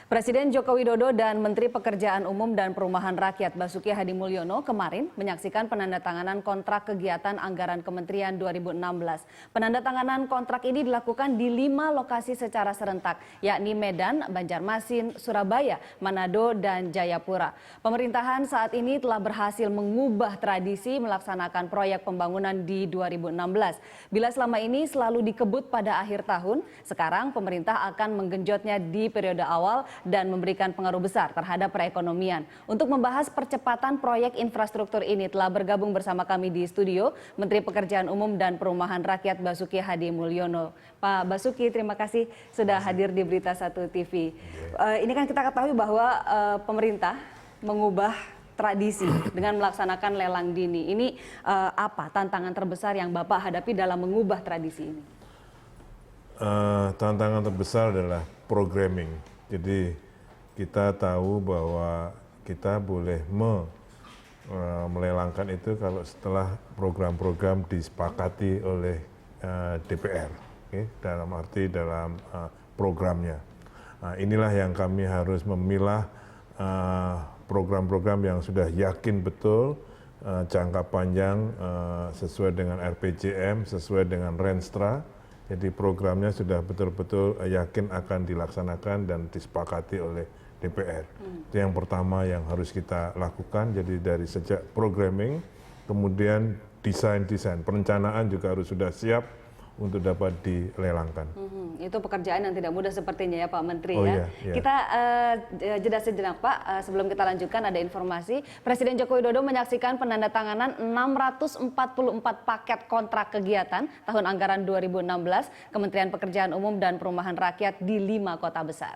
Presiden Joko Widodo dan Menteri Pekerjaan Umum dan Perumahan Rakyat Basuki Hadimulyono kemarin menyaksikan penandatanganan kontrak kegiatan anggaran Kementerian 2016. Penandatanganan kontrak ini dilakukan di 5 lokasi secara serentak, yakni Medan, Banjarmasin, Surabaya, Manado, dan Jayapura. Pemerintahan saat ini telah berhasil mengubah tradisi melaksanakan proyek pembangunan di 2016. Bila selama ini selalu dikebut pada akhir tahun, sekarang pemerintah akan menggenjotnya di periode awal dan memberikan pengaruh besar terhadap perekonomian. Untuk membahas percepatan proyek infrastruktur ini telah bergabung bersama kami di studio Menteri Pekerjaan Umum dan Perumahan Rakyat Basuki Hadimulyono. Pak Basuki, terima kasih sudah hadir di Berita 1 TV. Ini kan kita ketahui bahwa pemerintah mengubah tradisi dengan melaksanakan lelang dini. Ini apa tantangan terbesar yang Bapak hadapi dalam mengubah tradisi ini? Tantangan terbesar adalah programming. Jadi kita tahu bahwa kita boleh melelangkan itu kalau setelah program-program disepakati oleh DPR, dalam arti dalam programnya. Nah, inilah yang kami harus memilah program-program yang sudah yakin betul jangka panjang sesuai dengan RPJM, sesuai dengan Renstra. Jadi programnya sudah betul-betul yakin akan dilaksanakan dan disepakati oleh DPR. Itu yang pertama yang harus kita lakukan. Jadi dari sejak programming, kemudian desain, perencanaan juga harus sudah siap untuk dapat dilelangkan. Itu pekerjaan yang tidak mudah sepertinya ya Pak Menteri. Oh, ya. Iya. Kita jeda sejenak Pak, sebelum kita lanjutkan ada informasi. Presiden Joko Widodo menyaksikan penandatanganan 644 paket kontrak kegiatan tahun anggaran 2016 Kementerian Pekerjaan Umum dan Perumahan Rakyat di 5 kota besar.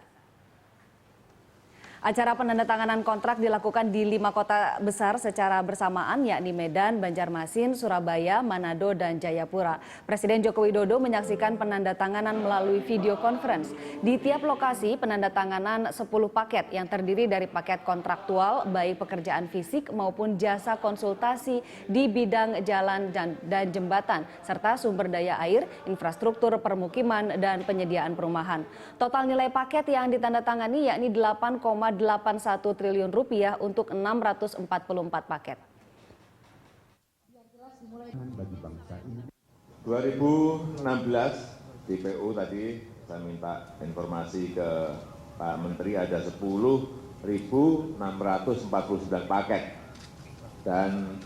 Acara penandatanganan kontrak dilakukan di 5 kota besar secara bersamaan, yakni Medan, Banjarmasin, Surabaya, Manado, dan Jayapura. Presiden Joko Widodo menyaksikan penandatanganan melalui video conference. Di tiap lokasi, penandatanganan 10 paket yang terdiri dari paket kontraktual, baik pekerjaan fisik maupun jasa konsultasi di bidang jalan dan jembatan, serta sumber daya air, infrastruktur permukiman, dan penyediaan perumahan. Total nilai paket yang ditandatangani yakni 8,81 triliun rupiah untuk 644 paket. 2016 DPU tadi saya minta informasi ke Pak Menteri ada 10.649 paket dan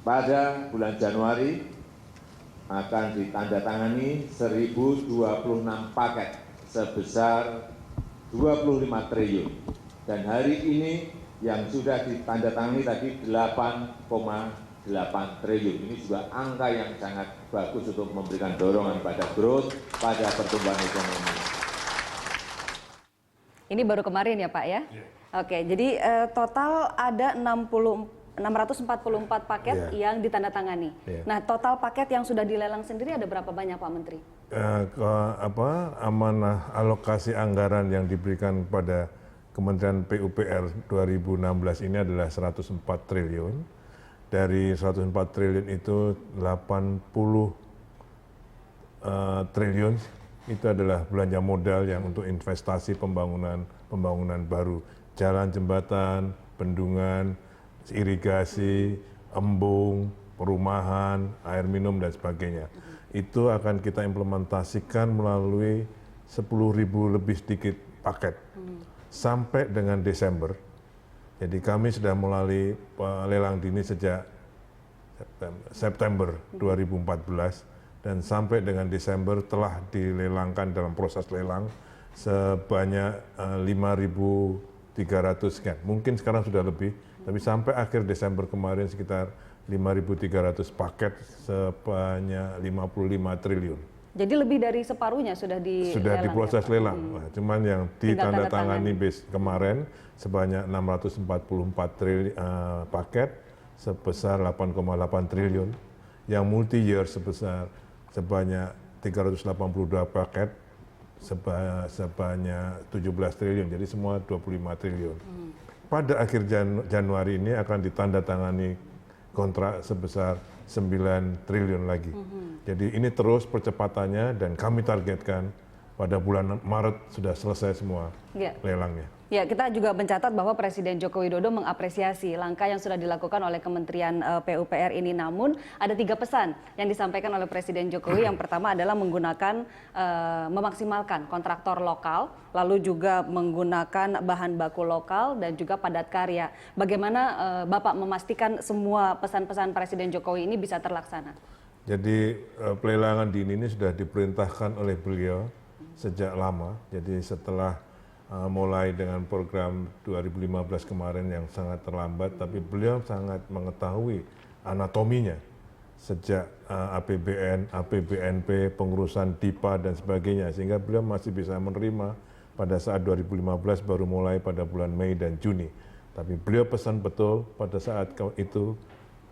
pada bulan Januari akan ditandatangani 1.026 paket sebesar 25 triliun. Dan hari ini yang sudah ditandatangani tadi 8,8 triliun. Ini juga angka yang sangat bagus untuk memberikan dorongan pada growth, pada pertumbuhan ekonomi. Ini baru kemarin ya Pak ya? Oke, jadi total ada 644 paket yang ditandatangani. Nah, total paket yang sudah dilelang sendiri ada berapa banyak Pak Menteri? Amanah alokasi anggaran yang diberikan pada Kementerian PUPR 2016 ini adalah 104 triliun. Dari 104 triliun itu 80 triliun itu adalah belanja modal yang untuk investasi pembangunan baru. Jalan, jembatan, bendungan, irigasi, embung, perumahan, air minum dan sebagainya. Itu akan kita implementasikan melalui 10.000 lebih sedikit paket. Sampai dengan Desember, jadi kami sudah mulai lelang dini sejak September 2014 dan sampai dengan Desember telah dilelangkan dalam proses lelang sebanyak 5.300 sekian. Mungkin sekarang sudah lebih, tapi sampai akhir Desember kemarin sekitar 5.300 paket sebanyak 55 triliun. Jadi lebih dari separuhnya sudah diproses lelang. Nah, cuman yang ditandatangani kemarin sebanyak 644 paket sebesar 8,8 triliun. Yang multi year sebanyak 382 paket sebanyak 17 triliun. Jadi semua 25 triliun. Pada akhir Januari ini akan ditandatangani kontrak sebesar 9 triliun lagi. Jadi ini terus percepatannya dan kami targetkan pada bulan Maret sudah selesai semua lelangnya. Ya, kita juga mencatat bahwa Presiden Joko Widodo mengapresiasi langkah yang sudah dilakukan oleh Kementerian PUPR ini. Namun ada 3 pesan yang disampaikan oleh Presiden Jokowi. Yang pertama adalah memaksimalkan kontraktor lokal, lalu juga menggunakan bahan baku lokal dan juga padat karya. Bagaimana Bapak memastikan semua pesan-pesan Presiden Jokowi ini bisa terlaksana? Jadi pelelangan dini ini sudah diperintahkan oleh beliau sejak lama. Jadi setelah mulai dengan program 2015 kemarin yang sangat terlambat, tapi beliau sangat mengetahui anatominya sejak APBN, APBNP, pengurusan DIPA dan sebagainya, sehingga beliau masih bisa menerima pada saat 2015 baru mulai pada bulan Mei dan Juni. Tapi beliau pesan betul pada saat itu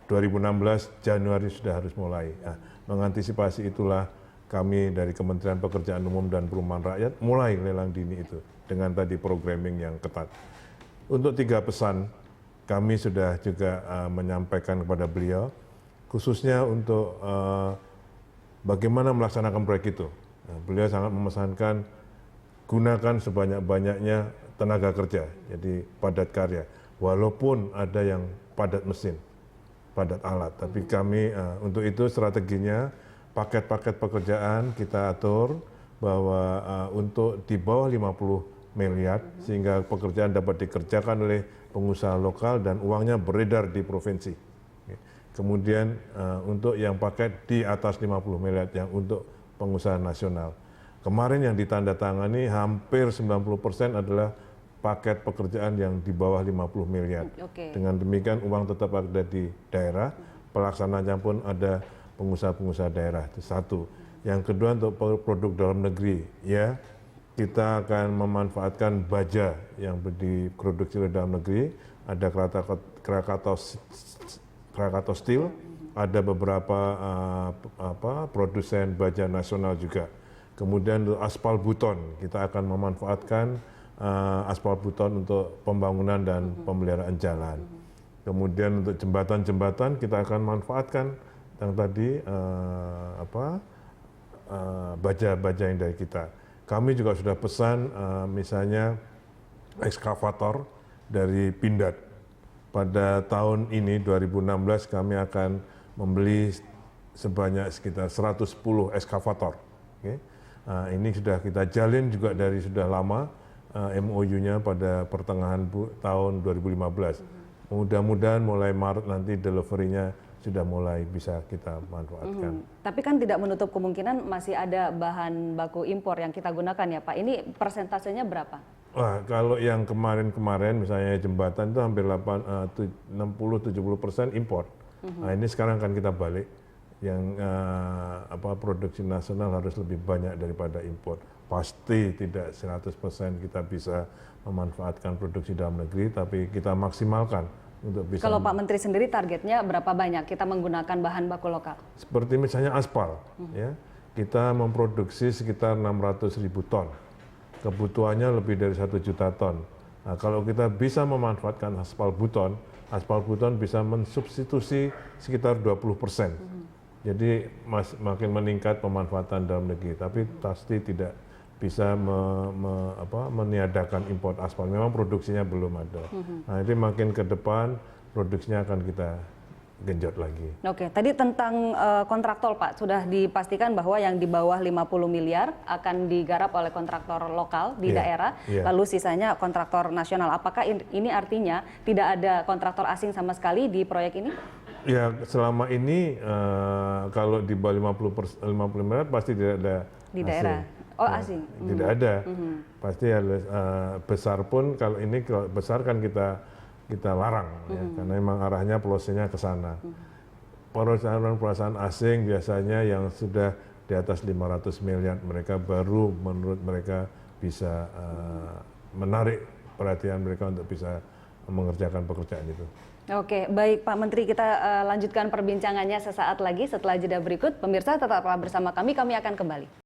2016 Januari sudah harus mulai. Nah, mengantisipasi itulah kami dari Kementerian Pekerjaan Umum dan Perumahan Rakyat mulai lelang dini itu dengan tadi programming yang ketat. Untuk 3 pesan kami sudah juga menyampaikan kepada beliau, khususnya untuk bagaimana melaksanakan proyek itu. Nah, beliau sangat memesankan gunakan sebanyak-banyaknya tenaga kerja, jadi padat karya, walaupun ada yang padat mesin, padat alat. Tapi kami untuk itu strateginya paket-paket pekerjaan kita atur bahwa untuk di bawah 50 miliar sehingga pekerjaan dapat dikerjakan oleh pengusaha lokal dan uangnya beredar di provinsi. Kemudian untuk yang paket di atas 50 miliar yang untuk pengusaha nasional. Kemarin yang ditandatangani hampir 90% adalah paket pekerjaan yang di bawah 50 miliar. Dengan demikian uang tetap ada di daerah, pelaksananya pun ada pengusaha-pengusaha daerah. Itu satu. Yang kedua untuk produk dalam negeri, ya kita akan memanfaatkan baja yang diproduksi oleh dalam negeri. Ada Krakatau Steel, ada beberapa produsen baja nasional juga. Kemudian untuk aspal buton, kita akan memanfaatkan aspal buton untuk pembangunan dan pemeliharaan jalan. Kemudian untuk jembatan-jembatan kita akan manfaatkan yang tadi baja-baja yang dari kita. Kami juga sudah pesan misalnya ekskavator dari Pindad. Pada tahun ini 2016 kami akan membeli sebanyak sekitar 110 ekskavator. Ini sudah kita jalin juga dari sudah lama MOU-nya pada pertengahan tahun 2015. Mudah-mudahan mulai Maret nanti delivery-nya sudah mulai bisa kita manfaatkan. Tapi kan tidak menutup kemungkinan masih ada bahan baku impor yang kita gunakan ya Pak. Ini persentasenya berapa? Wah, kalau yang kemarin-kemarin misalnya jembatan itu hampir 60-70% impor. Nah ini sekarang kan kita balik, yang produksi nasional harus lebih banyak daripada impor. Pasti tidak 100% kita bisa memanfaatkan produksi dalam negeri, tapi kita maksimalkan untuk bisa. Kalau Pak Menteri sendiri targetnya berapa banyak kita menggunakan bahan baku lokal? Seperti misalnya aspal, ya kita memproduksi sekitar 600.000 ton. Kebutuhannya lebih dari 1 juta ton. Nah, kalau kita bisa memanfaatkan aspal buton bisa mensubstitusi sekitar 20%. Jadi makin meningkat pemanfaatan dalam negeri, tapi pasti tidak bisa meniadakan impor aspal. Memang produksinya belum ada. Nah, ini makin ke depan produksinya akan kita genjot lagi. Oke, tadi tentang kontraktor Pak, sudah dipastikan bahwa yang di bawah 50 miliar akan digarap oleh kontraktor lokal di daerah, lalu sisanya kontraktor nasional. Apakah ini artinya tidak ada kontraktor asing sama sekali di proyek ini? Ya, selama ini kalau di bawah 50 miliar pasti tidak ada di daerah. Asing. Oh, asing. Tidak ada. Pasti ada besar pun, kalau ini besar kan kita larang, ya, karena memang arahnya polosinya ke sana. Perusahaan asing biasanya yang sudah di atas 500 miliar, mereka baru menurut mereka bisa menarik perhatian mereka untuk bisa mengerjakan pekerjaan itu. Oke, baik Pak Menteri, kita lanjutkan perbincangannya sesaat lagi setelah jeda berikut. Pemirsa tetaplah bersama kami akan kembali.